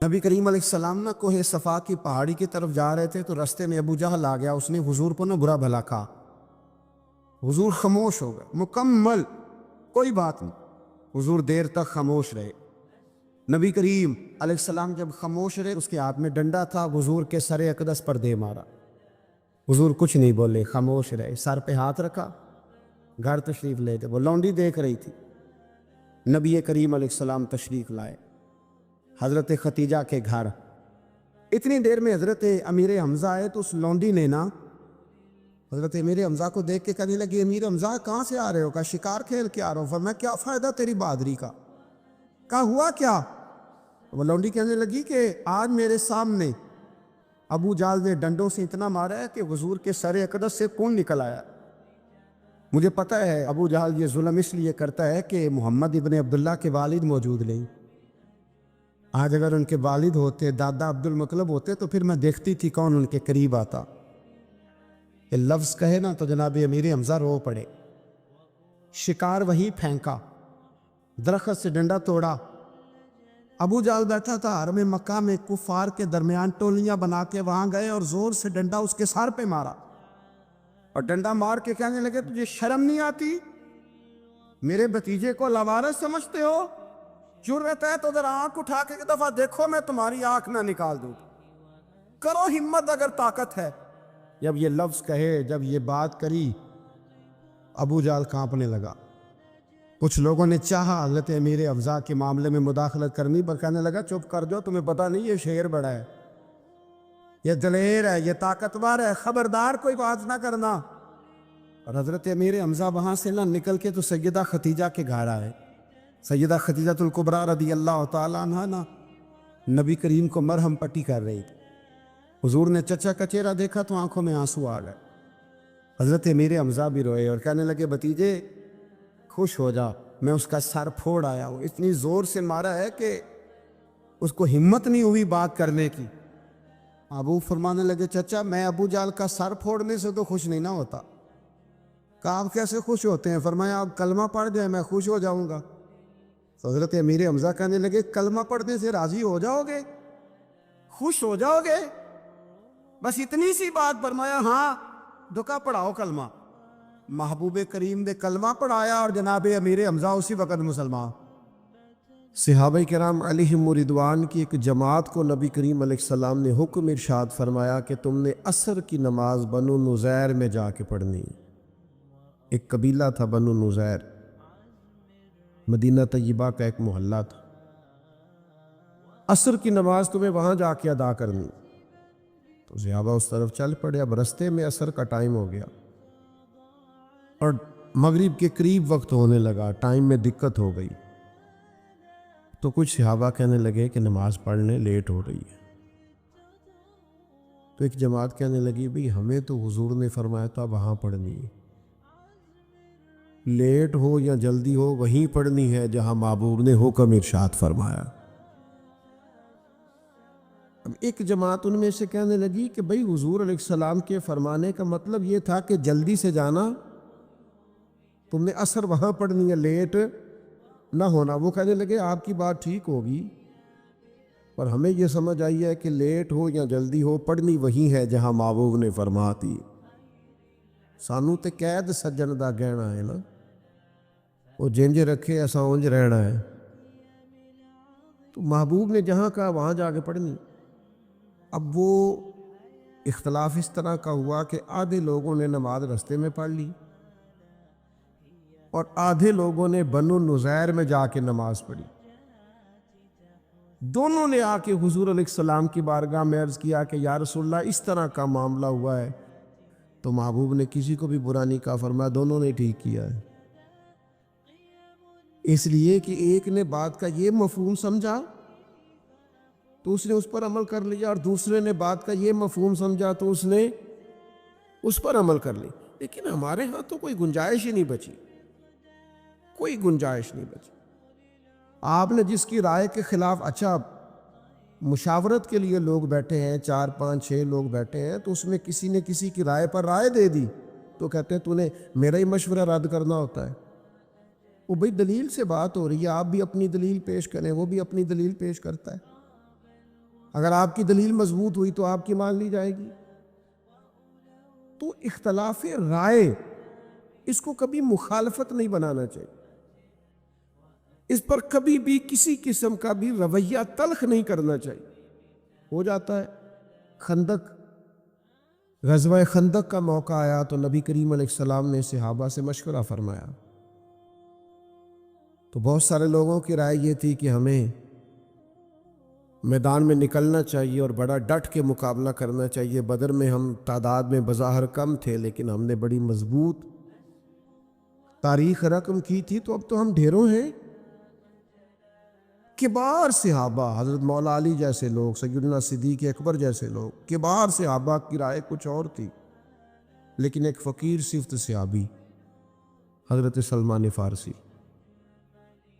نبی کریم علیہ السلام نا کوہ صفا کی پہاڑی کی طرف جا رہے تھے تو رستے میں ابو جہل آ گیا. اس نے حضور کو نا برا بھلا کہا. حضور خاموش ہو گئے مکمل، کوئی بات نہیں. حضور دیر تک خاموش رہے. نبی کریم علیہ السلام جب خاموش رہے، اس کے ہاتھ میں ڈنڈا تھا، حضور کے سر اقدس پر دے مارا. حضور کچھ نہیں بولے، خاموش رہے. سر پہ ہاتھ رکھا، گھر تشریف لے گئے. وہ لونڈی دیکھ رہی تھی. نبی کریم علیہ السلام تشریف لائے حضرت ختیجہ کے گھر. اتنی دیر میں حضرت امیر حمزہ آئے تو اس لونڈی نے نا حضرت امیر حمزہ کو دیکھ کے کہنے لگی، امیر حمزہ کہاں سے آ رہے ہو؟ کہا شکار کھیل کے آ رہا ہوں. فرمایا کیا فائدہ تیری بہادری کا؟ کہا ہوا کیا؟ وہ لونڈی کہنے لگی کہ آج میرے سامنے ابو جہل نے ڈنڈوں سے اتنا مارا ہے کہ حضور کے سر اقدس سے خون نکل آیا. مجھے پتہ ہے ابو جہل یہ ظلم اس لیے کرتا ہے کہ محمد ابن عبداللہ کے والد موجود نہیں. آج اگر ان کے والد ہوتے، دادا عبد المطلب ہوتے، تو پھر میں دیکھتی تھی کون ان کے قریب آتا. یہ لفظ کہے نا تو جناب امیر حمزہ رو پڑے. شکار وہی پھینکا، درخت سے ڈنڈا توڑا. ابو جہل بیٹھا تھا حرم مکہ میں، کفار کے درمیان ٹولیاں بنا کے وہاں گئے اور زور سے ڈنڈا اس کے سر پہ مارا. اور ڈنڈا مار کے کہنے لگے تجھے شرم نہیں آتی؟ میرے بھتیجے کو لاوارث سمجھتے ہو؟ جرأت ہے تو ذرا آنکھ اٹھا کے ایک دفعہ دیکھو، میں تمہاری آنکھ نہ نکال دوں. کرو ہمت اگر طاقت ہے. جب یہ لفظ کہے، جب یہ بات کری، ابو جہل کانپنے لگا. کچھ لوگوں نے چاہا حضرت امیر حمزہ کے معاملے میں مداخلت کرنی، پر کہنے لگا چپ کر جاؤ، تمہیں پتہ نہیں یہ شیر بڑا ہے، یہ دلیر ہے، یہ طاقتور ہے، خبردار کوئی بات نہ کرنا. اور حضرت امیر حمزہ وہاں سے نہ نکل کے تو سیدہ ختیجہ کے گھر آئے. سیدہ ختیجہ الکبریٰ رضی اللہ تعالیٰ عنہا نا نبی کریم کو مرہم پٹی کر رہی تھی. حضور نے چچا کا چہرہ دیکھا تو آنکھوں میں آنسو آ گئے. حضرت امیر حمزہ بھی روئے اور کہنے لگے بھتیجے خوش ہو جا، میں اس کا سر پھوڑ آیا ہوں. اتنی زور سے مارا ہے کہ اس کو ہمت نہیں ہوئی بات کرنے کی. ابو فرمانے لگے چچا میں ابو جہل کا سر پھوڑنے سے تو خوش نہیں نہ ہوتا. کہا آپ کیسے خوش ہوتے ہیں؟ فرمایا آپ کلمہ پڑھ جائیں میں خوش ہو جاؤں گا. تو حضرت امیر حمزہ کہنے لگے کلمہ پڑھنے سے راضی ہو جاؤ گے، خوش ہو جاؤ گے؟ بس اتنی سی بات. فرمایا ہاں دکا پڑھاؤ کلمہ. محبوب کریم نے کلمہ پڑھایا اور جناب امیر حمزہ اسی وقت مسلمان. صحابہ کرام علیہم رضوان کی ایک جماعت کو نبی کریم علیہ السلام نے حکم ارشاد فرمایا کہ تم نے عصر کی نماز بنو نزیر میں جا کے پڑھنی. ایک قبیلہ تھا بنو نزیر، مدینہ طیبہ کا ایک محلہ تھا. عصر کی نماز تمہیں وہاں جا کے ادا کرنی. تو صحابہ اس طرف چل پڑے. اب رستے میں عصر کا ٹائم ہو گیا اور مغرب کے قریب وقت ہونے لگا، ٹائم میں دقت ہو گئی. تو کچھ صحابہ کہنے لگے کہ نماز پڑھنے لیٹ ہو رہی ہے. تو ایک جماعت کہنے لگی بھئی ہمیں تو حضور نے فرمایا تھا وہاں پڑھنی ہے، لیٹ ہو یا جلدی ہو وہیں پڑھنی ہے جہاں محبوب نے حکم ارشاد فرمایا. اب ایک جماعت ان میں سے کہنے لگی کہ بھئی حضور علیہ السلام کے فرمانے کا مطلب یہ تھا کہ جلدی سے جانا، تم نے عصر وہاں پڑھنی ہے، لیٹ نہ ہونا. وہ کہنے لگے آپ کی بات ٹھیک ہوگی، پر ہمیں یہ سمجھ آئی ہے کہ لیٹ ہو یا جلدی ہو پڑھنی وہی ہے جہاں محبوب نے فرماتی. سانو تے قید سجن دا گہنا ہے نا، وہ جنج رکھے ایسا اونج رہنا ہے. تو محبوب نے جہاں کہا وہاں جا کے پڑھنی. اب وہ اختلاف اس طرح کا ہوا کہ آدھے لوگوں نے نماز رستے میں پڑھ لی اور آدھے لوگوں نے بنو نزیر میں جا کے نماز پڑھی. دونوں نے آ کے حضور علیہ السلام کی بارگاہ میں عرض کیا کہ یا رسول اللہ اس طرح کا معاملہ ہوا ہے. تو محبوب نے کسی کو بھی برا نہیں کہا، فرمایا دونوں نے ٹھیک کیا ہے. اس لیے کہ ایک نے بات کا یہ مفہوم سمجھا تو اس نے اس پر عمل کر لیا، اور دوسرے نے بات کا یہ مفہوم سمجھا تو اس نے اس پر عمل کر لی. لیکن ہمارے ہاں تو کوئی گنجائش ہی نہیں بچی، کوئی گنجائش نہیں بچی. آپ نے جس کی رائے کے خلاف، اچھا مشاورت کے لیے لوگ بیٹھے ہیں، 4 5 6 لوگ بیٹھے ہیں، تو اس میں کسی نے کسی کی رائے پر رائے دے دی تو کہتے ہیں تو نے میرا ہی مشورہ رد کرنا ہوتا ہے. وہ بھئی دلیل سے بات ہو رہی ہے، آپ بھی اپنی دلیل پیش کریں، وہ بھی اپنی دلیل پیش کرتا ہے. اگر آپ کی دلیل مضبوط ہوئی تو آپ کی مان لی جائے گی۔ تو اختلاف رائے اس کو کبھی مخالفت نہیں بنانا چاہیے، اس پر کبھی بھی کسی قسم کا بھی رویہ تلخ نہیں کرنا چاہیے۔ ہو جاتا ہے خندق، غزوہ خندق کا موقع آیا تو نبی کریم علیہ السلام نے صحابہ سے مشورہ فرمایا، تو بہت سارے لوگوں کی رائے یہ تھی کہ ہمیں میدان میں نکلنا چاہیے اور بڑا ڈٹ کے مقابلہ کرنا چاہیے۔ بدر میں ہم تعداد میں بظاہر کم تھے لیکن ہم نے بڑی مضبوط تاریخ رقم کی تھی، تو اب تو ہم ڈھیروں ہیں۔ کبار صحابہ، حضرت مولا علی جیسے لوگ، سیدنا صدیق اکبر جیسے لوگ، کبار صحابہ کی رائے کچھ اور تھی، لیکن ایک فقیر صفت صحابی حضرت سلمان فارسی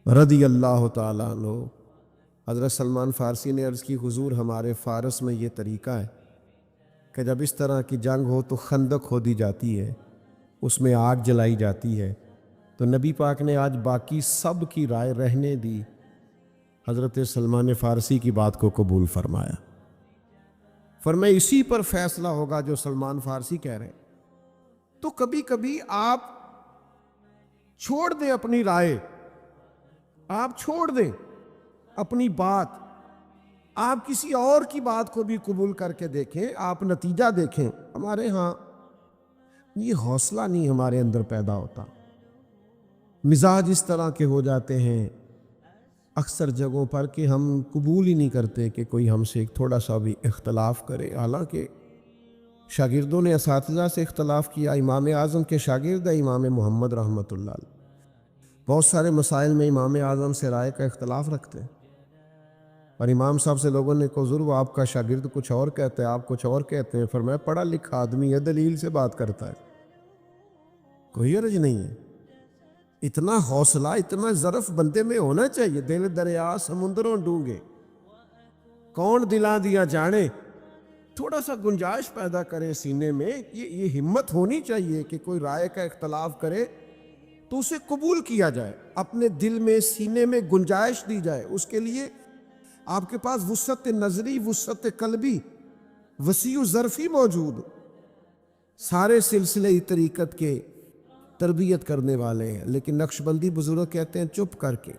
رضی اللہ تعالیٰ عنہ، حضرت سلمان فارسی نے عرض کی، حضور ہمارے فارس میں یہ طریقہ ہے کہ جب اس طرح کی جنگ ہو تو خندق کھودی جاتی ہے، اس میں آگ جلائی جاتی ہے، تو نبی پاک نے آج باقی سب کی رائے رہنے دی، حضرت سلمان فارسی کی بات کو قبول فرمایا، فرمایا اسی پر فیصلہ ہوگا جو سلمان فارسی کہہ رہے ہیں۔ تو کبھی کبھی آپ چھوڑ دیں اپنی رائے، آپ چھوڑ دیں اپنی بات، آپ کسی اور کی بات کو بھی قبول کر کے دیکھیں، آپ نتیجہ دیکھیں۔ ہمارے ہاں یہ حوصلہ نہیں ہمارے اندر پیدا ہوتا، مزاج اس طرح کے ہو جاتے ہیں اکثر جگہوں پر کہ ہم قبول ہی نہیں کرتے کہ کوئی ہم سے ایک تھوڑا سا بھی اختلاف کرے۔ حالانکہ شاگردوں نے اساتذہ سے اختلاف کیا، امام اعظم کے شاگرد ہے امام محمد رحمۃ اللہ علیہ، بہت سارے مسائل میں امام اعظم سے رائے کا اختلاف رکھتے ہیں، اور امام صاحب سے لوگوں نے کہا حضور وہ آپ کا شاگرد کچھ اور کہتے ہیں، آپ کچھ اور کہتے ہیں۔ فرمایا پڑھا لکھا آدمی ہے، دلیل سے بات کرتا ہے، کوئی حرج نہیں ہے۔ اتنا حوصلہ، اتنا ظرف بندے میں ہونا چاہیے۔ دل دریا سمندروں ڈونگے، کون دلا دیا جانے، تھوڑا سا گنجائش پیدا کرے سینے میں، یہ ہمت ہونی چاہیے کہ کوئی رائے کا اختلاف کرے تو اسے قبول کیا جائے، اپنے دل میں سینے میں گنجائش دی جائے۔ اس کے لیے آپ کے پاس وسعت نظری، وسعت قلبی، وسیع ظرفی موجود، سارے سلسلے طریقت کے تربیت کرنے والے ہیں، لیکن نقش بندی بزرگ کہتے ہیں چپ کر کے،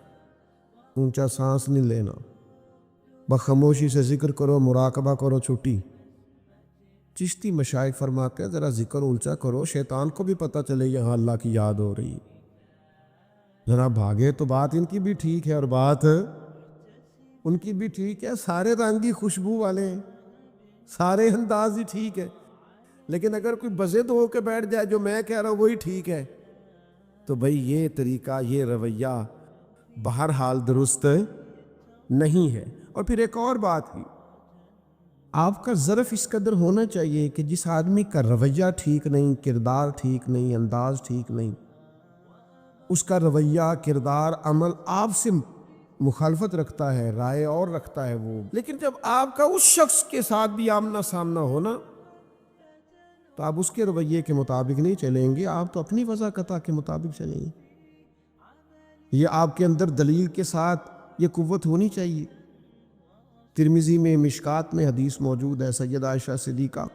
اونچا سانس نہیں لینا، بخاموشی سے ذکر کرو، مراقبہ کرو، چھٹی۔ چشتی مشائخ فرماتے ہیں ذرا ذکر اونچا کرو، شیطان کو بھی پتہ چلے یہاں اللہ کی یاد ہو رہی، ذرا بھاگے تو بات ان کی بھی ٹھیک ہے اور بات ان کی بھی ٹھیک ہے۔ سارے رنگ ہی خوشبو والے ہیں، سارے انداز ہی ٹھیک ہے، لیکن اگر کوئی بضد ہو کے بیٹھ جائے جو میں کہہ رہا ہوں وہی ٹھیک ہے، تو بھئی یہ طریقہ، یہ رویہ بہرحال درست نہیں ہے۔ اور پھر ایک اور بات ہی، آپ کا ظرف اس قدر ہونا چاہیے کہ جس آدمی کا رویہ ٹھیک نہیں، کردار ٹھیک نہیں، انداز ٹھیک نہیں، اس کا رویہ، کردار، عمل آپ سے مخالفت رکھتا ہے، رائے اور رکھتا ہے وہ، لیکن جب آپ کا اس شخص کے ساتھ بھی آمنا سامنا ہونا تو آپ اس کے رویے کے مطابق نہیں چلیں گے، آپ تو اپنی وضاقتہ کے مطابق چلیں گے۔ یہ آپ کے اندر دلیل کے ساتھ یہ قوت ہونی چاہیے۔ ترمذی میں، مشکات میں حدیث موجود ہے، سیدہ عائشہ صدیقہ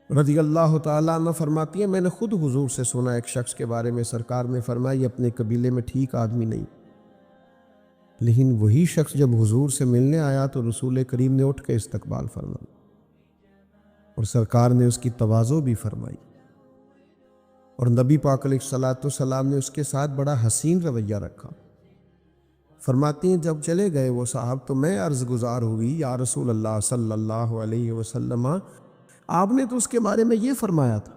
رضی اللہ تعالیٰ عنہ فرماتی ہیں میں نے خود حضور سے سنا ایک شخص کے بارے میں، سرکار نے فرمایا یہ اپنے قبیلے میں ٹھیک آدمی نہیں، لیکن وہی شخص جب حضور سے ملنے آیا تو رسول کریم نے اٹھ کے استقبال فرمایا اور سرکار نے اس کی تواضع بھی فرمائی، اور نبی پاک علیہ الصلوۃ والسلام نے اس کے ساتھ بڑا حسین رویہ رکھا۔ فرماتی ہیں جب چلے گئے وہ صاحب تو میں عرض گزار ہوئی یا رسول اللہ صلی اللہ علیہ وسلم، آپ نے تو اس کے بارے میں یہ فرمایا تھا،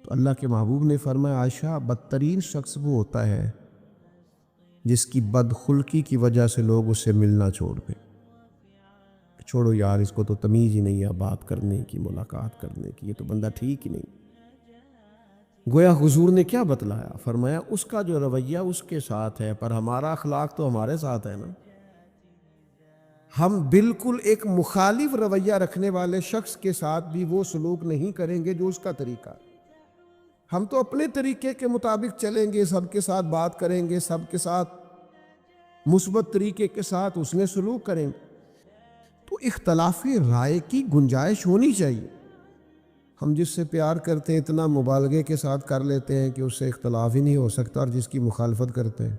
تو اللہ کے محبوب نے فرمایا عائشہ بدترین شخص وہ ہوتا ہے جس کی بدخلقی کی وجہ سے لوگ اس سے ملنا چھوڑ دیں، چھوڑو یار اس کو تو تمیز ہی نہیں ہے بات کرنے کی، ملاقات کرنے کی، یہ تو بندہ ٹھیک ہی نہیں۔ گویا حضور نے کیا بتلایا؟ فرمایا اس کا جو رویہ اس کے ساتھ ہے، پر ہمارا اخلاق تو ہمارے ساتھ ہے نا۔ ہم بالکل ایک مخالف رویہ رکھنے والے شخص کے ساتھ بھی وہ سلوک نہیں کریں گے جو اس کا طریقہ ہے۔ ہم تو اپنے طریقے کے مطابق چلیں گے، سب کے ساتھ بات کریں گے، سب کے ساتھ مثبت طریقے کے ساتھ اس نے سلوک کریں گے۔ تو اختلاف رائے کی گنجائش ہونی چاہیے. ہم جس سے پیار کرتے ہیں اتنا مبالغے کے ساتھ کر لیتے ہیں کہ اس سے اختلاف ہی نہیں ہو سکتا، اور جس کی مخالفت کرتے ہیں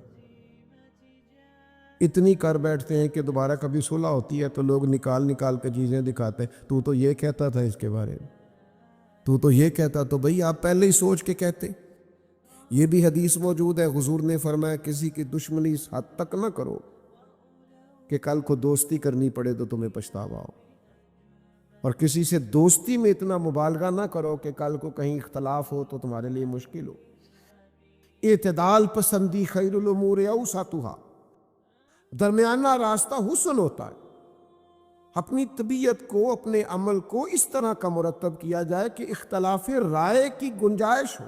اتنی کر بیٹھتے ہیں کہ دوبارہ کبھی صلح ہوتی ہے تو لوگ نکال کے چیزیں دکھاتے ہیں، تو تو یہ کہتا تھا اس کے بارے میں، تو یہ کہتا. تو بھئی آپ پہلے ہی سوچ کے کہتے. یہ بھی حدیث موجود ہے، حضور نے فرمایا کسی کی دشمنی اس حد تک نہ کرو کہ کل کو دوستی کرنی پڑے تو تمہیں پچھتاوا ہو، اور کسی سے دوستی میں اتنا مبالغہ نہ کرو کہ کل کو کہیں اختلاف ہو تو تمہارے لیے مشکل ہو. اعتدال پسندی خیر الامور اوسطھا، درمیانہ راستہ حسن ہوتا ہے. اپنی طبیعت کو، اپنے عمل کو اس طرح کا مرتب کیا جائے کہ اختلاف رائے کی گنجائش ہو،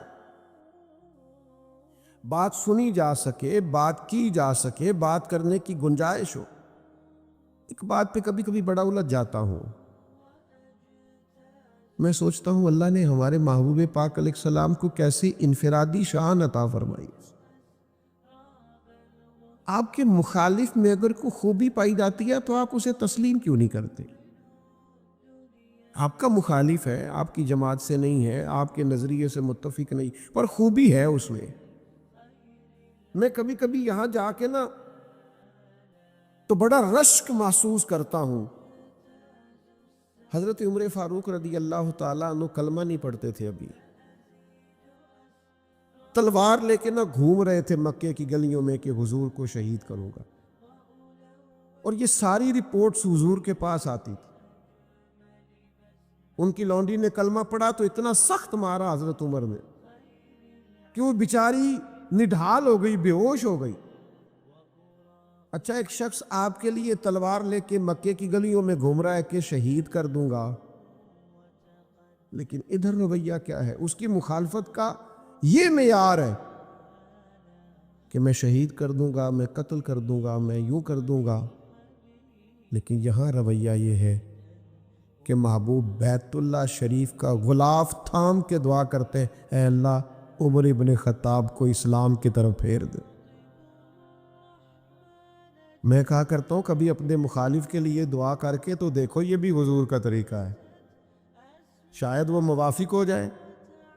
بات سنی جا سکے، بات کی جا سکے، بات کرنے کی گنجائش ہو. ایک بات پہ کبھی کبھی بڑا الجھ جاتا ہوں. میں سوچتا ہوں اللہ نے ہمارے محبوب پاک علیہ السلام کو کیسی انفرادی شان عطا فرمائی. آپ کے مخالف میں اگر کوئی خوبی پائی جاتی ہے تو آپ اسے تسلیم کیوں نہیں کرتے؟ آپ کا مخالف ہے، آپ کی جماعت سے نہیں ہے، آپ کے نظریے سے متفق نہیں، پر خوبی ہے اس میں. میں کبھی کبھی یہاں جا کے نا تو بڑا رشک محسوس کرتا ہوں. حضرت عمر فاروق رضی اللہ تعالیٰ عنہ کلمہ نہیں پڑھتے تھے، ابھی تلوار لے کے نہ گھوم رہے تھے مکے کی گلیوں میں کہ حضور کو شہید کروں گا، اور یہ ساری رپورٹس حضور کے پاس آتی تھی. ان کی لونڈی نے کلمہ پڑھا تو اتنا سخت مارا حضرت عمر نے کہ وہ بیچاری نڈھال ہو گئی، بے ہوش ہو گئی. اچھا، ایک شخص آپ کے لیے تلوار لے کے مکے کی گلیوں میں گھوم رہا ہے کہ شہید کر دوں گا، لیکن ادھر رویہ کیا ہے؟ اس کی مخالفت کا یہ معیار ہے کہ میں شہید کر دوں گا، میں قتل کر دوں گا، میں یوں کر دوں گا. لیکن یہاں رویہ یہ ہے کہ محبوب بیت اللہ شریف کا غلاف تھام کے دعا کرتے ہیں، اے اللہ عمر ابن خطاب کو اسلام کی طرف پھیر دے. میں کہا کرتا ہوں کبھی اپنے مخالف کے لیے دعا کر کے تو دیکھو، یہ بھی حضور کا طریقہ ہے، شاید وہ موافق ہو جائے.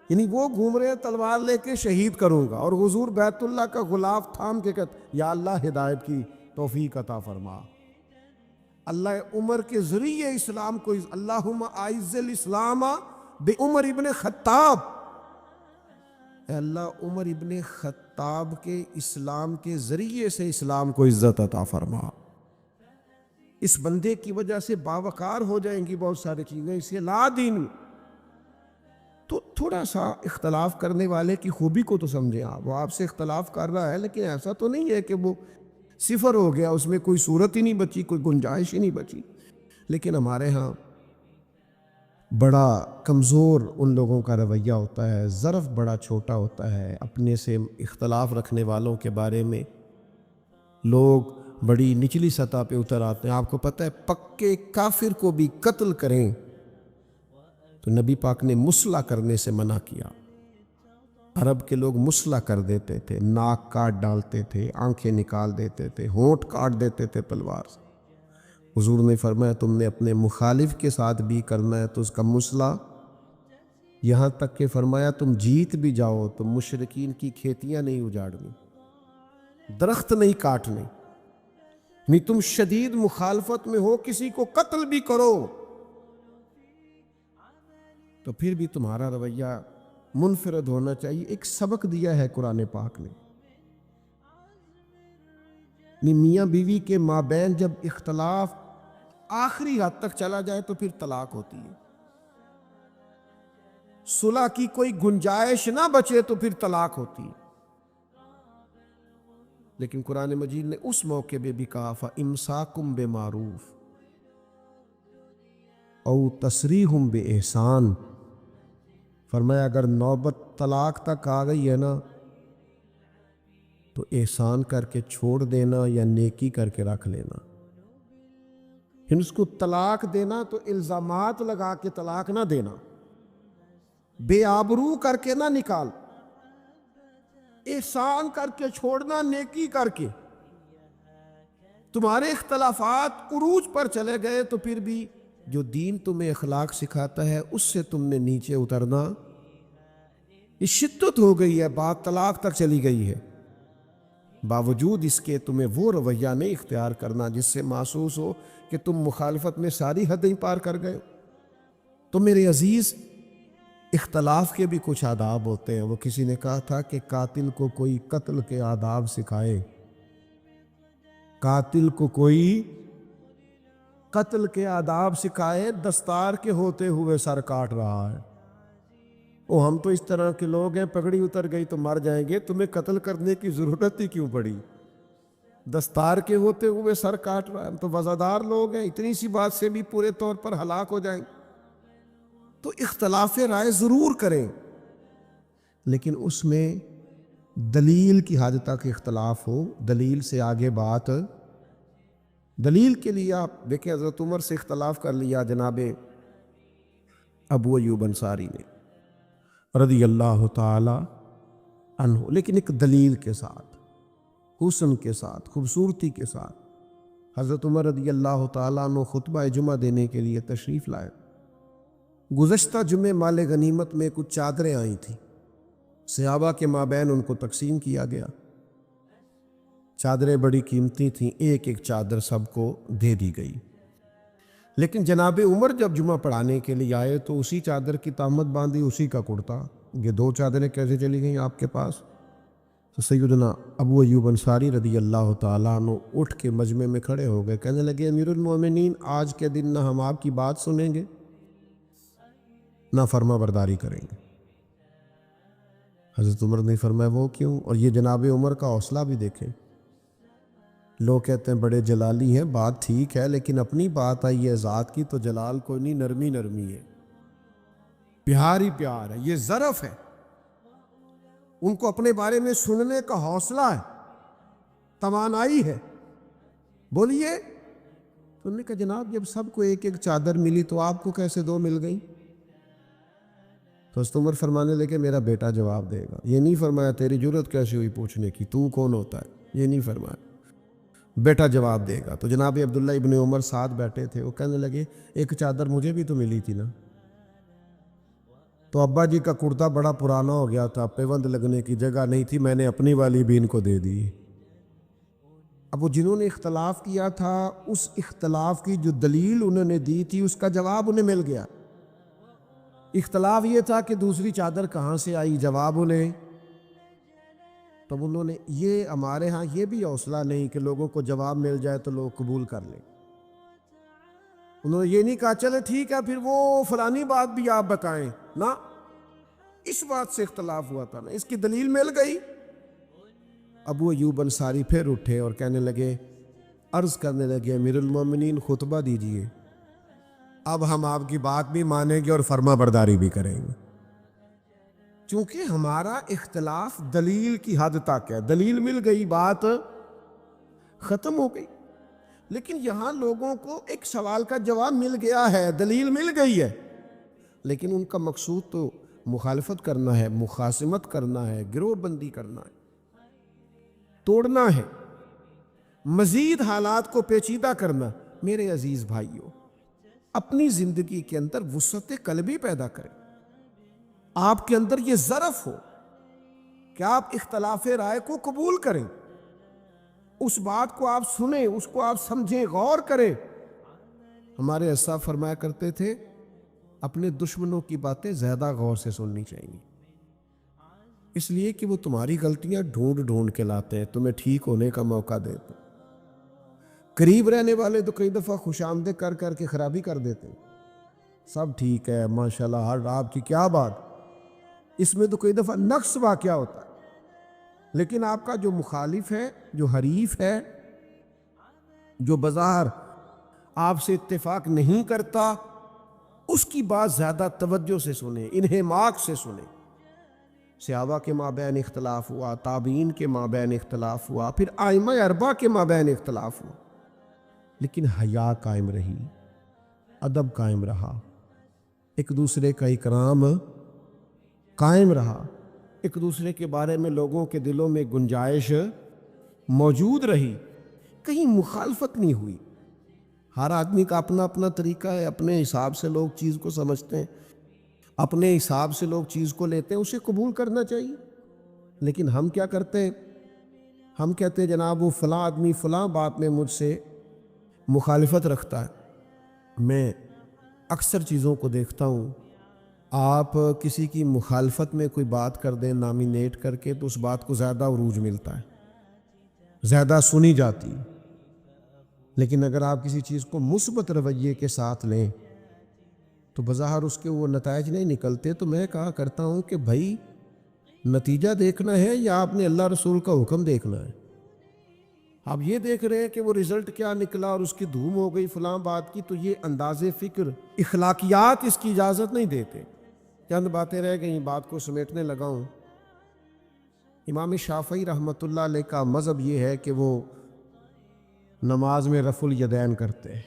یعنی وہ گھوم رہے تلوار لے کے شہید کروں گا، اور حضور بیت اللہ کا غلاف تھام کے کہتے یا اللہ ہدایت کی توفیق عطا فرما. اللہ عمر کے ذریعے اسلام کو، اللہم اعز الاسلام بعمر ابن خطاب، اے اللہ عمر ابن خطاب کے اسلام کے ذریعے سے اسلام کو عزت عطا فرما. اس بندے کی وجہ سے باوقار ہو جائیں گی بہت ساری چیزیں، اسے لا دین. تو تھوڑا سا اختلاف کرنے والے کی خوبی کو تو سمجھیں آپ. وہ آپ سے اختلاف کر رہا ہے لیکن ایسا تو نہیں ہے کہ وہ صفر ہو گیا، اس میں کوئی صورت ہی نہیں بچی، کوئی گنجائش ہی نہیں بچی. لیکن ہمارے ہاں بڑا کمزور ان لوگوں کا رویہ ہوتا ہے، ظرف بڑا چھوٹا ہوتا ہے. اپنے سے اختلاف رکھنے والوں کے بارے میں لوگ بڑی نچلی سطح پہ اتر آتے ہیں. آپ کو پتہ ہے پکے کافر کو بھی قتل کریں تو نبی پاک نے مصلح کرنے سے منع کیا. عرب کے لوگ مصلح کر دیتے تھے، ناک کاٹ ڈالتے تھے، آنکھیں نکال دیتے تھے، ہونٹ کاٹ دیتے تھے تلوار سے. حضور نے فرمایا تم نے اپنے مخالف کے ساتھ بھی کرنا ہے تو اس کا مصلح، یہاں تک کہ فرمایا تم جیت بھی جاؤ تو مشرکین کی کھیتیاں نہیں اجاڑنی، درخت نہیں کاٹنے. نہیں تم شدید مخالفت میں ہو، کسی کو قتل بھی کرو تو پھر بھی تمہارا رویہ منفرد ہونا چاہیے. ایک سبق دیا ہے قرآن پاک نے، میاں بیوی کے مابین جب اختلاف آخری حد تک چلا جائے تو پھر طلاق ہوتی ہے. صلح کی کوئی گنجائش نہ بچے تو پھر طلاق ہوتی ہے. لیکن قرآن مجید نے اس موقع پہ بھی کہا فَإِمْسَاكُمْ بِمَعْرُوفٍ او تسریحٌ بِإِحْسَان. فرمایا اگر نوبت طلاق تک آ گئی ہے نا تو احسان کر کے چھوڑ دینا یا نیکی کر کے رکھ لینا. پھر اس کو طلاق دینا تو الزامات لگا کے طلاق نہ دینا، بے آبرو کر کے نہ نکال، احسان کر کے چھوڑنا، نیکی کر کے. تمہارے اختلافات عروج پر چلے گئے تو پھر بھی جو دین تمہیں اخلاق سکھاتا ہے اس سے تم نے نیچے اترنا، یہ شدت ہو گئی ہے، بات طلاق تک چلی گئی ہے، باوجود اس کے تمہیں وہ رویہ نہیں اختیار کرنا جس سے محسوس ہو کہ تم مخالفت میں ساری حدیں پار کر گئے۔ تو میرے عزیز، اختلاف کے بھی کچھ آداب ہوتے ہیں۔ وہ کسی نے کہا تھا کہ قاتل کو کوئی قتل کے آداب سکھائے، قاتل کو کوئی قتل کے آداب سکھائے، دستار کے ہوتے ہوئے سر کاٹ رہا ہے۔ او ہم تو اس طرح کے لوگ ہیں، پگڑی اتر گئی تو مر جائیں گے، تمہیں قتل کرنے کی ضرورت ہی کیوں پڑی؟ دستار کے ہوتے ہوئے سر کاٹ رہا ہے، ہم تو وزادار لوگ ہیں، اتنی سی بات سے بھی پورے طور پر ہلاک ہو جائیں۔ تو اختلاف رائے ضرور کریں، لیکن اس میں دلیل کی حد تک اختلاف ہو، دلیل سے آگے بات۔ دلیل کے لیے آپ دیکھیں، حضرت عمر سے اختلاف کر لیا جناب ابو ایوب انصاری نے رضی اللہ تعالی عنہ، لیکن ایک دلیل کے ساتھ، حسن کے ساتھ، خوبصورتی کے ساتھ حضرت عمر رضی اللہ تعالیٰ عنہ خطبہ جمعہ دینے کے لیے تشریف لائے۔ گزشتہ جمعے مال غنیمت میں کچھ چادریں آئی تھیں، صحابہ کے مابین ان کو تقسیم کیا گیا۔ چادریں بڑی قیمتی تھیں، ایک ایک چادر سب کو دے دی گئی، لیکن جناب عمر جب جمعہ پڑھانے کے لیے آئے تو اسی چادر کی تہمت باندھی، اسی کا کرتا۔ یہ دو چادریں کیسے چلی گئیں آپ کے پاس؟ تو سیدنا ابو ایوب انصاری رضی اللہ تعالیٰ عنہ اٹھ کے مجمع میں کھڑے ہو گئے، کہنے لگے امیر المومنین، آج کے دن نہ ہم آپ کی بات سنیں گے نہ فرما برداری کریں گے۔ حضرت عمر نے فرمایا وہ کیوں؟ اور یہ جناب عمر کا حوصلہ بھی دیکھیں۔ لوگ کہتے ہیں بڑے جلالی ہیں، بات ٹھیک ہے، لیکن اپنی بات آئی ہے ذات کی تو جلال کوئی نہیں، نرمی نرمی ہے، پیار ہی پیار ہے، یہ ظرف ہے۔ ان کو اپنے بارے میں سننے کا حوصلہ ہے، توانائی ہے، بولیے۔ تو انہوں نے کہا جناب جب سب کو ایک ایک چادر ملی تو آپ کو کیسے دو مل گئی؟ تو حضرت عمر فرمانے لگے میرا بیٹا جواب دے گا۔ یہ نہیں فرمایا تیری جرت کیسے ہوئی پوچھنے کی، تو کون ہوتا ہے، یہ نہیں فرمایا، بیٹا جواب دے گا۔ تو جناب عبداللہ ابن عمر ساتھ بیٹھے تھے، وہ کہنے لگے ایک چادر مجھے بھی تو ملی تھی نا۔ تو ابا جی کا کرتا بڑا پرانا ہو گیا تھا، پیوند لگنے کی جگہ نہیں تھی، میں نے اپنی والی بھی ان کو دے دی۔ اب وہ جنہوں نے اختلاف کیا تھا، اس اختلاف کی جو دلیل انہوں نے دی تھی اس کا جواب انہیں مل گیا۔ اختلاف یہ تھا کہ دوسری چادر کہاں سے آئی، جواب انہیں۔ تب انہوں نے یہ ہمارے ہاں یہ بھی حوصلہ نہیں کہ لوگوں کو جواب مل جائے تو لوگ قبول کر لیں۔ انہوں نے یہ نہیں کہا چلے ٹھیک ہے پھر وہ فلانی بات بھی آپ بتائیں، نہ، اس بات سے اختلاف ہوا تھا نا، اس کی دلیل مل گئی۔ ابو ایوب انصاری پھر اٹھے اور کہنے لگے، عرض کرنے لگے امیر المومنین خطبہ دیجئے، اب ہم آپ کی بات بھی مانیں گے اور فرما برداری بھی کریں گے، چونکہ ہمارا اختلاف دلیل کی حد تک ہے، دلیل مل گئی، بات ختم ہو گئی۔ لیکن یہاں لوگوں کو ایک سوال کا جواب مل گیا ہے، دلیل مل گئی ہے، لیکن ان کا مقصود تو مخالفت کرنا ہے، مخاصمت کرنا ہے، گروہ بندی کرنا ہے، توڑنا ہے، مزید حالات کو پیچیدہ کرنا۔ میرے عزیز بھائیوں، اپنی زندگی کے اندر وسعت قلبی پیدا کریں، آپ کے اندر یہ ظرف ہو کہ آپ اختلاف رائے کو قبول کریں، اس بات کو آپ سنیں، اس کو آپ سمجھیں، غور کریں۔ ہمارے اسلاف فرمایا کرتے تھے اپنے دشمنوں کی باتیں زیادہ غور سے سننی چاہیے، اس لیے کہ وہ تمہاری غلطیاں ڈھونڈ ڈھونڈ کے لاتے ہیں، تمہیں ٹھیک ہونے کا موقع دیتے ہیں۔ قریب رہنے والے تو کئی دفعہ خوش آمدید کر کر کے خرابی کر دیتے ہیں، سب ٹھیک ہے ماشاءاللہ، ہر آپ کی کیا بات، اس میں تو کئی دفعہ نقص واقعہ ہوتا ہے۔ لیکن آپ کا جو مخالف ہے، جو حریف ہے، جو بظاہر آپ سے اتفاق نہیں کرتا، اس کی بات زیادہ توجہ سے سنیں، انہماک سے سنیں۔ صحابہ کے مابین اختلاف ہوا، تابعین کے مابین اختلاف ہوا، پھر ائمہ اربعہ کے مابین اختلاف ہوا، لیکن حیا قائم رہی، ادب قائم رہا، ایک دوسرے کا اکرام قائم رہا، ایک دوسرے کے بارے میں لوگوں کے دلوں میں گنجائش موجود رہی۔ کہیں مخالفت نہیں ہوئی. ہر آدمی کا اپنا اپنا طریقہ ہے، اپنے حساب سے لوگ چیز کو سمجھتے ہیں، اپنے حساب سے لوگ چیز کو لیتے ہیں، اسے قبول کرنا چاہیے. لیکن ہم کیا کرتے ہیں؟ ہم کہتے ہیں جناب وہ فلاں آدمی فلاں بات میں مجھ سے مخالفت رکھتا ہے. میں اکثر چیزوں کو دیکھتا ہوں، آپ کسی کی مخالفت میں کوئی بات کر دیں نامینیٹ کر کے تو اس بات کو زیادہ عروج ملتا ہے، زیادہ سنی جاتی. لیکن اگر آپ کسی چیز کو مثبت رویے کے ساتھ لیں تو بظاہر اس کے وہ نتائج نہیں نکلتے. تو میں کہا کرتا ہوں کہ بھائی نتیجہ دیکھنا ہے یا آپ نے اللہ رسول کا حکم دیکھنا ہے؟ آپ یہ دیکھ رہے ہیں کہ وہ رزلٹ کیا نکلا اور اس کی دھوم ہو گئی فلاں بات کی، تو یہ انداز فکر اخلاقیات اس کی اجازت نہیں دیتے. چند باتیں رہ گئیں، بات کو سمیٹنے لگا ہوں. امام شافعی رحمۃ اللہ علیہ کا مذہب یہ ہے کہ وہ نماز میں رفع الیدین کرتے ہیں،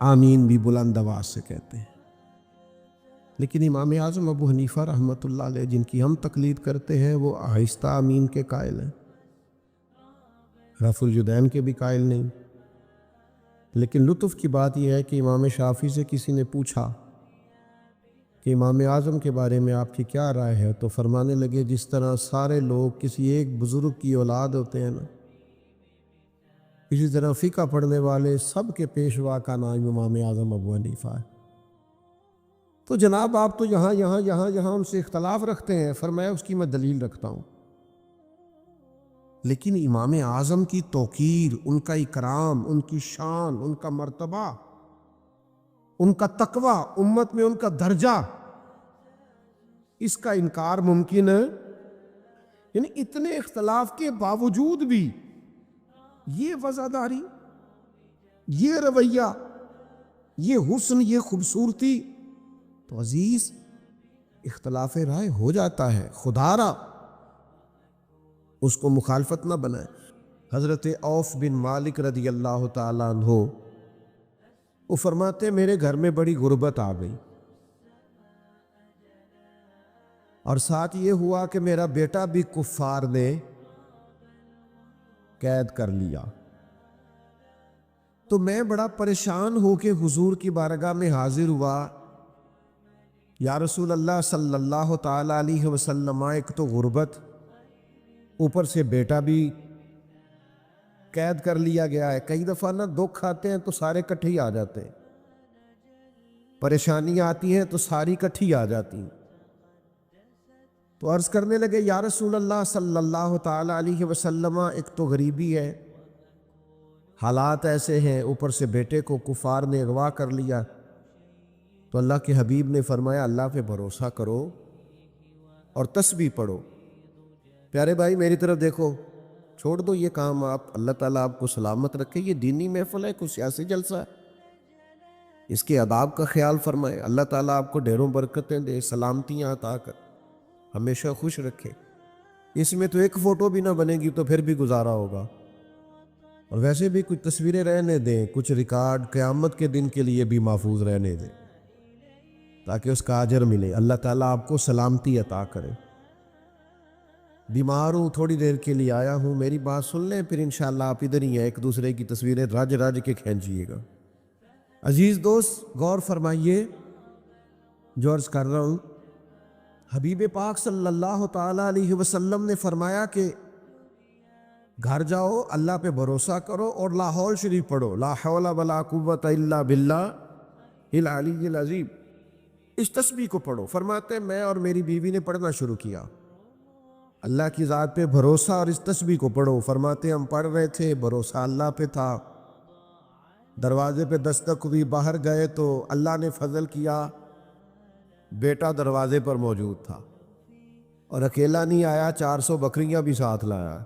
آمین بھی بلند آواز سے کہتے ہیں. لیکن امام اعظم ابو حنیفہ رحمۃ اللہ علیہ جن کی ہم تقلید کرتے ہیں وہ آہستہ آمین کے قائل ہیں، رفع الیدین کے بھی قائل نہیں. لیکن لطف کی بات یہ ہے کہ امام شافعی سے کسی نے پوچھا کہ امام اعظم کے بارے میں آپ کی کیا رائے ہے، تو فرمانے لگے جس طرح سارے لوگ کسی ایک بزرگ کی اولاد ہوتے ہیں نا، اسی طرح فقہ پڑھنے والے سب کے پیشوا کا نام امام اعظم ابو حنیفہ ہے. تو جناب آپ تو یہاں ان سے اختلاف رکھتے ہیں. فرمایا اس کی میں دلیل رکھتا ہوں، لیکن امام اعظم کی توقیر، ان کا اکرام، ان کی شان، ان کا مرتبہ، ان کا تقوی، امت میں ان کا درجہ، اس کا انکار ممکن ہے؟ یعنی اتنے اختلاف کے باوجود بھی یہ وفاداری، یہ رویہ، یہ حسن، یہ خوبصورتی. تو عزیز اختلاف رائے ہو جاتا ہے، خدا را اس کو مخالفت نہ بنائے. حضرت عوف بن مالک رضی اللہ تعالیٰ عنہ وہ فرماتے میرے گھر میں بڑی غربت آ گئی، اور ساتھ یہ ہوا کہ میرا بیٹا بھی کفار نے قید کر لیا. تو میں بڑا پریشان ہو کے حضور کی بارگاہ میں حاضر ہوا. یا رسول اللہ صلی اللہ تعالیٰ علیہ وسلم، ایک تو غربت، اوپر سے بیٹا بھی قید کر لیا گیا ہے. کئی دفعہ نا دکھ آتے ہیں تو سارے کٹھے ہی آ جاتے ہیں، پریشانیاں آتی ہیں تو ساری کٹھی آ جاتی ہیں. تو عرض کرنے لگے یا رسول اللہ صلی اللہ تعالیٰ علیہ وسلم، ایک تو غریبی ہے، حالات ایسے ہیں، اوپر سے بیٹے کو کفار نے اغوا کر لیا. تو اللہ کے حبیب نے فرمایا اللہ پہ بھروسہ کرو اور تسبیح پڑھو. پیارے بھائی میری طرف دیکھو، چھوڑ دو یہ کام آپ، اللہ تعالیٰ آپ کو سلامت رکھے. یہ دینی محفل ہے، کوئی سیاسی جلسہ ہے؟ اس کے آداب کا خیال فرمائے. اللہ تعالیٰ آپ کو ڈھیروں برکتیں دے، سلامتیاں عطا کر، ہمیشہ خوش رکھے. اس میں تو ایک فوٹو بھی نہ بنے گی تو پھر بھی گزارا ہوگا. اور ویسے بھی کچھ تصویریں رہنے دیں، کچھ ریکارڈ قیامت کے دن کے لیے بھی محفوظ رہنے دیں تاکہ اس کا اجر ملے. اللہ تعالیٰ آپ کو سلامتی عطا کرے. بیمار ہوں، تھوڑی دیر کے لیے آیا ہوں، میری بات سن لیں، پھر انشاءاللہ آپ ادھر ہی ہیں، ایک دوسرے کی تصویریں رج رج کے کھینچیے گا. عزیز دوست غور فرمائیے جو عرض کر رہا ہوں. حبیب پاک صلی اللہ تعالیٰ علیہ وسلم نے فرمایا کہ گھر جاؤ، اللہ پہ بھروسہ کرو اور لاحول شریف پڑھو، لا حول ولا قوت الا باللہ العلی العظیم. اس تسبیح کو پڑھو. فرماتے ہیں میں اور میری بیوی نے پڑھنا شروع کیا، اللہ کی ذات پہ بھروسہ اور اس تسبیح کو پڑھو. فرماتے ہم پڑھ رہے تھے، بھروسہ اللہ پہ تھا. دروازے پہ دستک ہوئی، باہر گئے تو اللہ نے فضل کیا، بیٹا دروازے پر موجود تھا اور اکیلا نہیں آیا، 400 بکریاں بھی ساتھ لایا.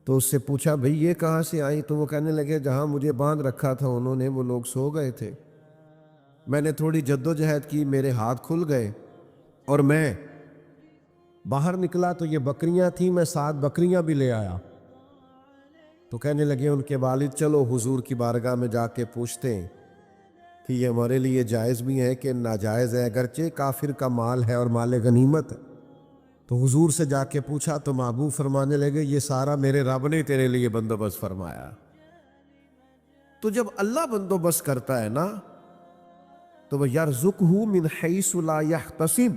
تو اس سے پوچھا بھئی یہ کہاں سے آئی؟ تو وہ کہنے لگے جہاں مجھے باندھ رکھا تھا انہوں نے، وہ لوگ سو گئے تھے، میں نے تھوڑی جد و جہد کی، میرے ہاتھ کھل گئے اور میں باہر نکلا تو یہ بکریاں تھیں، میں 7 بکریاں بھی لے آیا. تو کہنے لگے ان کے والد چلو حضور کی بارگاہ میں جا کے پوچھتے ہیں کہ یہ ہمارے لیے جائز بھی ہے کہ ناجائز ہے، اگرچہ کافر کا مال ہے اور مال غنیمت ہے. تو حضور سے جا کے پوچھا تو محبوب فرمانے لگے یہ سارا میرے رب نے تیرے لیے بندوبست فرمایا۔ تو جب اللہ بندوبست کرتا ہے نا تو وہ یرزقہ من حیث لا یحتسب،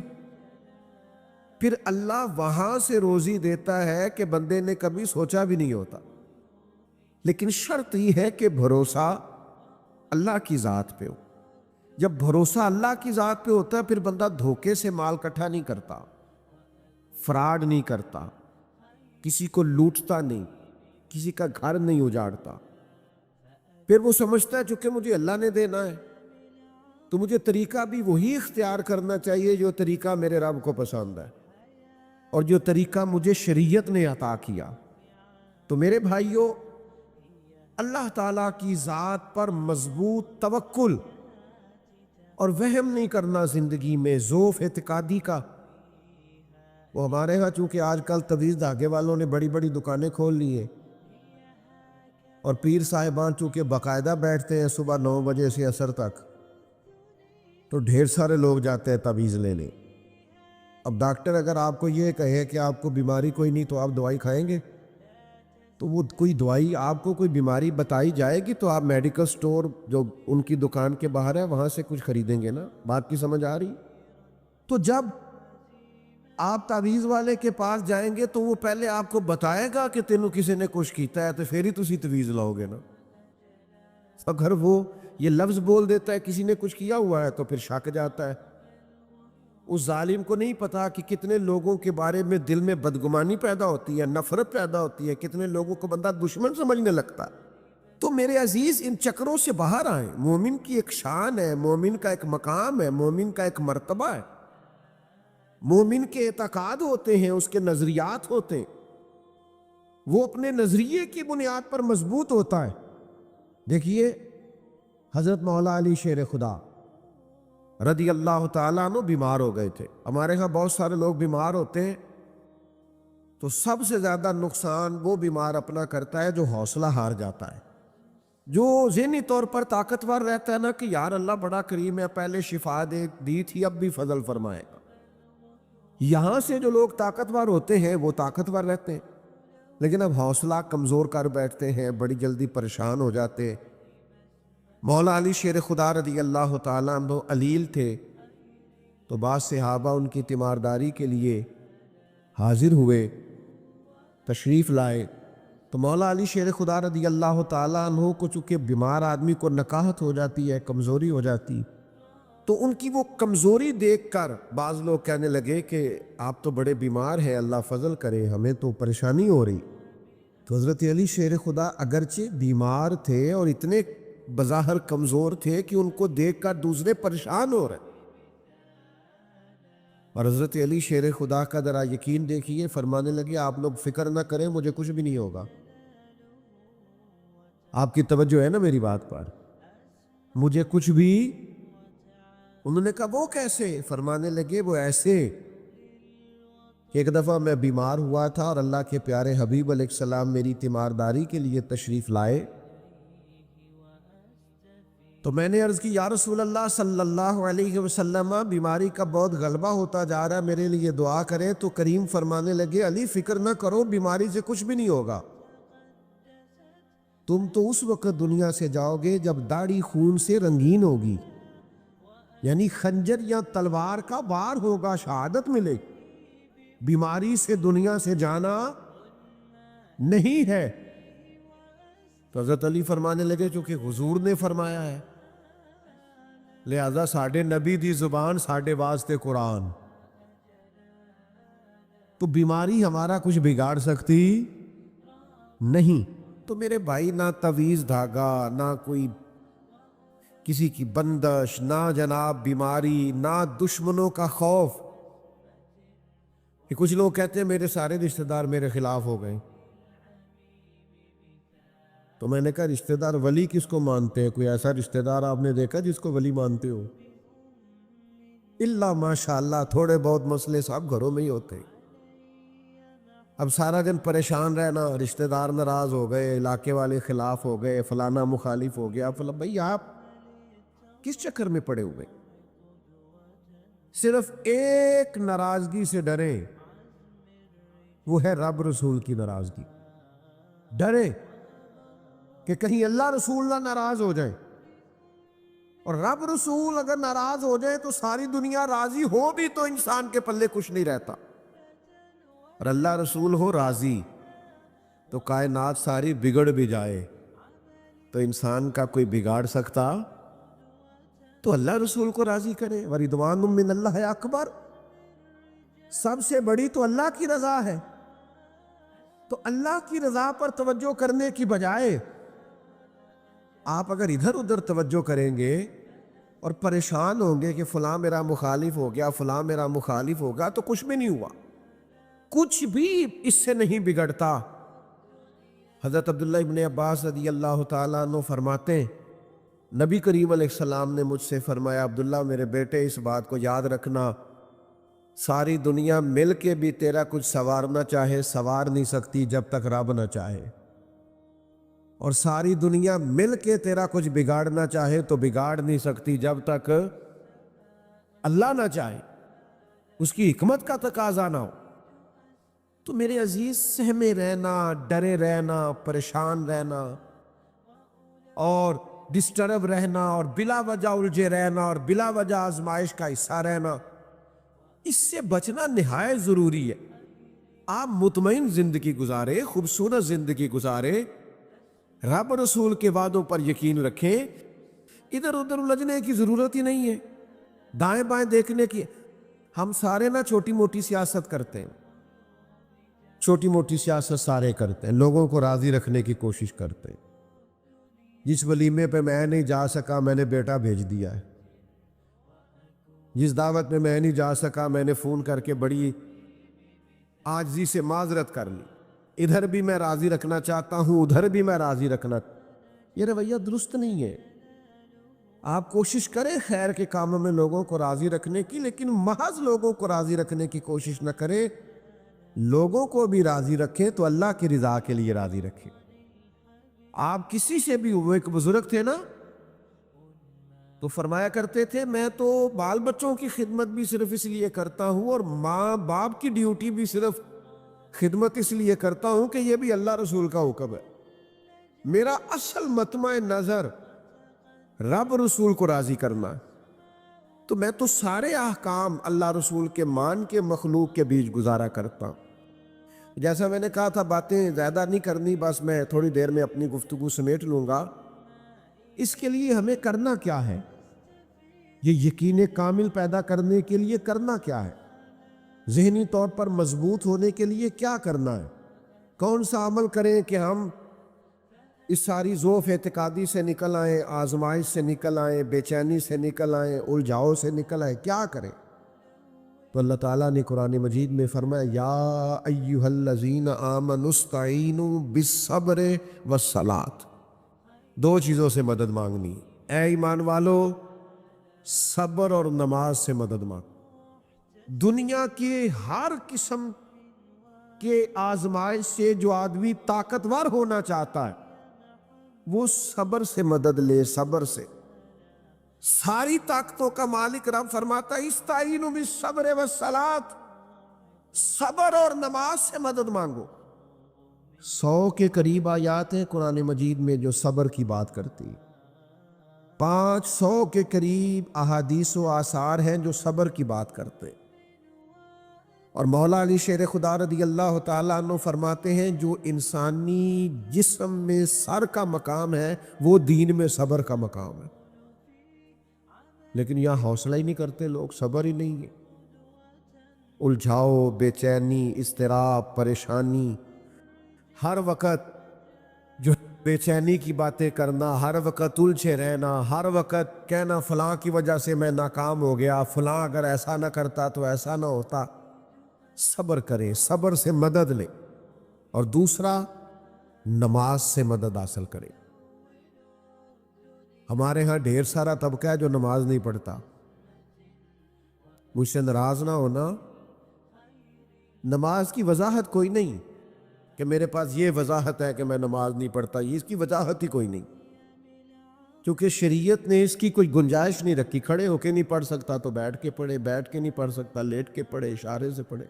پھر اللہ وہاں سے روزی دیتا ہے کہ بندے نے کبھی سوچا بھی نہیں ہوتا، لیکن شرط یہ ہے کہ بھروسہ اللہ کی ذات پہ ہو۔ جب بھروسہ اللہ کی ذات پہ ہوتا ہے پھر بندہ دھوکے سے مال اکٹھا نہیں کرتا، فراڈ نہیں کرتا، کسی کو لوٹتا نہیں، کسی کا گھر نہیں اجاڑتا۔ پھر وہ سمجھتا ہے چونکہ مجھے اللہ نے دینا ہے تو مجھے طریقہ بھی وہی اختیار کرنا چاہیے جو طریقہ میرے رب کو پسند ہے اور جو طریقہ مجھے شریعت نے عطا کیا۔ تو میرے بھائیوں، اللہ تعالیٰ کی ذات پر مضبوط توکل اور وہم نہیں کرنا زندگی میں، ذوف اعتقادی کا۔ وہ ہمارے ہاں چونکہ آج کل تویز دھاگے والوں نے بڑی بڑی دکانیں کھول لی ہیں اور پیر صاحبان چونکہ باقاعدہ بیٹھتے ہیں صبح 9 بجے سے عصر تک، تو ڈھیر سارے لوگ جاتے ہیں تویز لینے۔ اب ڈاکٹر اگر آپ کو یہ کہے کہ آپ کو بیماری کوئی نہیں تو آپ دوائی کھائیں گے؟ تو وہ کوئی دوائی آپ کو کوئی بیماری بتائی جائے گی تو آپ میڈیکل سٹور جو ان کی دکان کے باہر ہے وہاں سے کچھ خریدیں گے نا؟ بات کی سمجھ آ رہی؟ تو جب آپ تعویذ والے کے پاس جائیں گے تو وہ پہلے آپ کو بتائے گا کہ تینوں کسی نے کچھ کیتا ہے تو پھر ہی تسی تعویذ لاؤ گے نا۔ اگر وہ یہ لفظ بول دیتا ہے کسی نے کچھ کیا ہوا ہے تو پھر شک جاتا ہے۔ اس ظالم کو نہیں پتا کہ کتنے لوگوں کے بارے میں دل میں بدگمانی پیدا ہوتی ہے، نفرت پیدا ہوتی ہے، کتنے لوگوں کو بندہ دشمن سمجھنے لگتا ہے۔ تو میرے عزیز ان چکروں سے باہر آئیں۔ مومن کی ایک شان ہے، مومن کا ایک مقام ہے، مومن کا ایک مرتبہ ہے، مومن کے اعتقاد ہوتے ہیں، اس کے نظریات ہوتے ہیں، وہ اپنے نظریے کی بنیاد پر مضبوط ہوتا ہے۔ دیکھیے حضرت مولا علی شیر خدا رضی اللہ تعالیٰ عنہ بیمار ہو گئے تھے۔ ہمارے ہاں بہت سارے لوگ بیمار ہوتے ہیں تو سب سے زیادہ نقصان وہ بیمار اپنا کرتا ہے جو حوصلہ ہار جاتا ہے، جو ذہنی طور پر طاقتور رہتا ہے نا کہ یار اللہ بڑا کریم ہے، پہلے شفا دی تھی اب بھی فضل فرمائے گا۔ یہاں سے جو لوگ طاقتور ہوتے ہیں وہ طاقتور رہتے ہیں، لیکن اب حوصلہ کمزور کر بیٹھتے ہیں، بڑی جلدی پریشان ہو جاتے ہیں۔ مولا علی شیر خدا رضی اللہ تعالیٰ عنہ علیل تھے تو بعض صحابہ ان کی تیمارداری کے لیے حاضر ہوئے، تشریف لائے۔ تو مولا علی شیر خدا رضی اللہ تعالیٰ عنہ کو چونکہ بیمار آدمی کو نکاہت ہو جاتی ہے، کمزوری ہو جاتی، تو ان کی وہ کمزوری دیکھ کر بعض لوگ کہنے لگے کہ آپ تو بڑے بیمار ہیں، اللہ فضل کرے، ہمیں تو پریشانی ہو رہی۔ تو حضرت علی شیر خدا اگرچہ بیمار تھے اور اتنے بظاہر کمزور تھے کہ ان کو دیکھ کر دوسرے پریشان ہو رہے، اور حضرت علی شیر خدا کا ذرا یقین دیکھیے، فرمانے لگے آپ لوگ فکر نہ کریں، مجھے کچھ بھی نہیں ہوگا۔ آپ کی توجہ ہے نا میری بات پر؟ مجھے کچھ بھی۔ انہوں نے کہا وہ کیسے؟ فرمانے لگے وہ ایسے کہ ایک دفعہ میں بیمار ہوا تھا اور اللہ کے پیارے حبیب علیہ السلام میری تیمارداری کے لیے تشریف لائے، تو میں نے عرض کی یا رسول اللہ صلی اللہ علیہ وسلم بیماری کا بہت غلبہ ہوتا جا رہا ہے، میرے لیے دعا کریں۔ تو کریم فرمانے لگے علی فکر نہ کرو، بیماری سے کچھ بھی نہیں ہوگا، تم تو اس وقت دنیا سے جاؤ گے جب داڑھی خون سے رنگین ہوگی، یعنی خنجر یا تلوار کا وار ہوگا، شہادت ملے، بیماری سے دنیا سے جانا نہیں ہے۔ تو حضرت علی فرمانے لگے چونکہ حضور نے فرمایا ہے لہذا ساڈے نبی دی زبان ساڈے واسطے قرآن، تو بیماری ہمارا کچھ بگاڑ سکتی نہیں۔ تو میرے بھائی نہ تویز دھاگا، نہ کوئی کسی کی بندش، نہ جناب بیماری، نہ دشمنوں کا خوف۔ کہ کچھ لوگ کہتے ہیں میرے سارے رشتہ دار میرے خلاف ہو گئے، تو میں نے کہا رشتہ دار ولی کس کو مانتے ہیں؟ کوئی ایسا رشتہ دار آپ نے دیکھا جس کو ولی مانتے ہو؟ اللہ ماشاءاللہ تھوڑے بہت مسئلے سب گھروں میں ہی ہوتے ہیں۔ اب سارا دن پریشان رہنا، رشتہ دار ناراض ہو گئے، علاقے والے خلاف ہو گئے، فلانا مخالف ہو گیا، بھائی آپ کس چکر میں پڑے ہوئے؟ صرف ایک ناراضگی سے ڈریں وہ ہے رب رسول کی ناراضگی. ڈرے کہ کہیں اللہ رسول نہ ناراض ہو جائے، اور رب رسول اگر ناراض ہو جائے تو ساری دنیا راضی ہو بھی تو انسان کے پلے کچھ نہیں رہتا، اور اللہ رسول ہو راضی تو کائنات ساری بگڑ بھی جائے تو انسان کا کوئی بگاڑ سکتا؟ تو اللہ رسول کو راضی کرے. وَرِضْوَانٌ مِّنَ اللَّهِ اکبر، سب سے بڑی تو اللہ کی رضا ہے. تو اللہ کی رضا پر توجہ کرنے کی بجائے آپ اگر ادھر ادھر توجہ کریں گے اور پریشان ہوں گے کہ فلاں میرا مخالف ہو گیا، فلاں میرا مخالف ہوگا، تو کچھ بھی نہیں ہوا، کچھ بھی اس سے نہیں بگڑتا. حضرت عبداللہ ابن عباس رضی اللہ تعالیٰ عنہ فرماتے ہیں، نبی کریم علیہ السلام نے مجھ سے فرمایا، عبداللہ میرے بیٹے اس بات کو یاد رکھنا، ساری دنیا مل کے بھی تیرا کچھ سنوارنا چاہے سنوار نہیں سکتی جب تک رب نہ چاہے، اور ساری دنیا مل کے تیرا کچھ بگاڑنا چاہے تو بگاڑ نہیں سکتی جب تک اللہ نہ چاہے، اس کی حکمت کا تقاضا نہ ہو. تو میرے عزیز، سہمے رہنا، ڈرے رہنا، پریشان رہنا اور ڈسٹرب رہنا اور بلا وجہ الجھے رہنا اور بلا وجہ آزمائش کا حصہ رہنا، اس سے بچنا نہایت ضروری ہے. آپ مطمئن زندگی گزارے، خوبصورت زندگی گزارے، رب رسول کے وعدوں پر یقین رکھیں، ادھر ادھر الجھنے کی ضرورت ہی نہیں ہے، دائیں بائیں دیکھنے کی. ہم سارے نہ چھوٹی موٹی سیاست کرتے ہیں، چھوٹی موٹی سیاست سارے کرتے ہیں، لوگوں کو راضی رکھنے کی کوشش کرتے ہیں. جس ولیمے پہ میں نہیں جا سکا میں نے بیٹا بھیج دیا ہے، جس دعوت میں میں نہیں جا سکا میں نے فون کر کے بڑی عاجزی سے معذرت کر لی. ادھر بھی میں راضی رکھنا چاہتا ہوں، ادھر بھی میں راضی رکھنا. یہ رویہ درست نہیں ہے. آپ کوشش کریں خیر کے کاموں میں لوگوں کو راضی رکھنے کی، لیکن محض لوگوں کو راضی رکھنے کی کوشش نہ کریں، لوگوں کو بھی راضی رکھیں تو اللہ کی رضا کے لیے راضی رکھیں. آپ کسی سے بھی، وہ ایک بزرگ تھے نا، تو فرمایا کرتے تھے میں تو بال بچوں کی خدمت بھی صرف اس لیے کرتا ہوں اور ماں باپ کی ڈیوٹی بھی صرف خدمت اس لیے کرتا ہوں کہ یہ بھی اللہ رسول کا حکم ہے. میرا اصل مطمع نظر رب رسول کو راضی کرنا، تو میں تو سارے احکام اللہ رسول کے مان کے مخلوق کے بیچ گزارا کرتا ہوں. جیسا میں نے کہا تھا، باتیں زیادہ نہیں کرنی، بس میں تھوڑی دیر میں اپنی گفتگو سمیٹ لوں گا. اس کے لیے ہمیں کرنا کیا ہے؟ یہ یقین کامل پیدا کرنے کے لیے کرنا کیا ہے؟ ذہنی طور پر مضبوط ہونے کے لیے کیا کرنا ہے؟ کون سا عمل کریں کہ ہم اس ساری ضعف اعتقادی سے نکل آئیں، آزمائش سے نکل آئیں، بے چینی سے نکل آئیں، الجھاؤ سے نکل آئیں؟ کیا کریں؟ تو اللہ تعالیٰ نے قرآن مجید میں فرمایا، یا ایہا الذین آمنوا استعینوا بالصبر والصلاۃ. دو چیزوں سے مدد مانگنی. اے ایمان والو، صبر اور نماز سے مدد مانگ. دنیا کے ہر قسم کے آزمائش سے جو آدمی طاقتور ہونا چاہتا ہے وہ صبر سے مدد لے. صبر سے ساری طاقتوں کا مالک رب فرماتا ہے استعینوا بالصبر والصلاۃ، صبر اور نماز سے مدد مانگو. 100 کے قریب آیات ہیں قرآن مجید میں جو صبر کی بات کرتی، 500 کے قریب احادیث و آثار ہیں جو صبر کی بات کرتے. اور مولا علی شیر خدا رضی اللہ تعالیٰ عنہ فرماتے ہیں جو انسانی جسم میں سر کا مقام ہے وہ دین میں صبر کا مقام ہے. لیکن یہاں حوصلہ ہی نہیں کرتے لوگ، صبر ہی نہیں ہے. الجھاؤ، بے چینی، اضطراب، پریشانی، ہر وقت جو بے چینی کی باتیں کرنا، ہر وقت الجھے رہنا، ہر وقت کہنا فلاں کی وجہ سے میں ناکام ہو گیا، فلاں اگر ایسا نہ کرتا تو ایسا نہ ہوتا. صبر کریں، صبر سے مدد لیں. اور دوسرا، نماز سے مدد حاصل کریں. ہمارے ہاں ڈھیر سارا طبقہ ہے جو نماز نہیں پڑھتا. مجھ سے ناراض نہ ہونا، نماز کی وضاحت کوئی نہیں کہ میرے پاس یہ وضاحت ہے کہ میں نماز نہیں پڑھتا، اس کی وضاحت ہی کوئی نہیں، کیونکہ شریعت نے اس کی کوئی گنجائش نہیں رکھی. کھڑے ہو کے نہیں پڑھ سکتا تو بیٹھ کے پڑھے، بیٹھ کے نہیں پڑھ سکتا لیٹ کے پڑھے، اشارے سے پڑھے.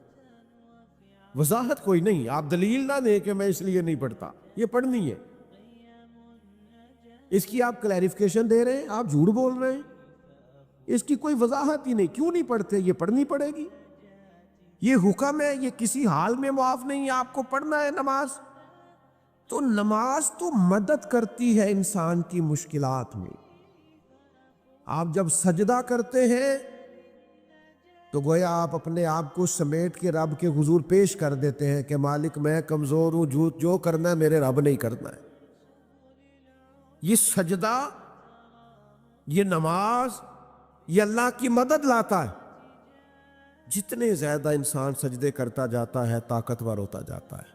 وضاحت کوئی نہیں، آپ دلیل نہ دیں کہ میں اس لیے نہیں پڑھتا، یہ پڑھنی ہے، اس کی آپ کلیریفیکیشن دے رہے ہیں، آپ جھوٹ بول رہے ہیں، اس کی کوئی وضاحت ہی نہیں، کیوں نہیں پڑھتے؟ یہ پڑھنی پڑے گی، یہ حکم ہے، یہ کسی حال میں معاف نہیں ہے، آپ کو پڑھنا ہے نماز۔ تو نماز تو مدد کرتی ہے انسان کی مشکلات میں۔ آپ جب سجدہ کرتے ہیں تو گویا آپ اپنے آپ کو سمیٹ کے رب کے حضور پیش کر دیتے ہیں کہ مالک میں کمزور ہوں، جو کرنا ہے میرے رب نہیں کرنا ہے۔ یہ سجدہ، یہ نماز، یہ اللہ کی مدد لاتا ہے۔ جتنے زیادہ انسان سجدے کرتا جاتا ہے طاقتور ہوتا جاتا ہے۔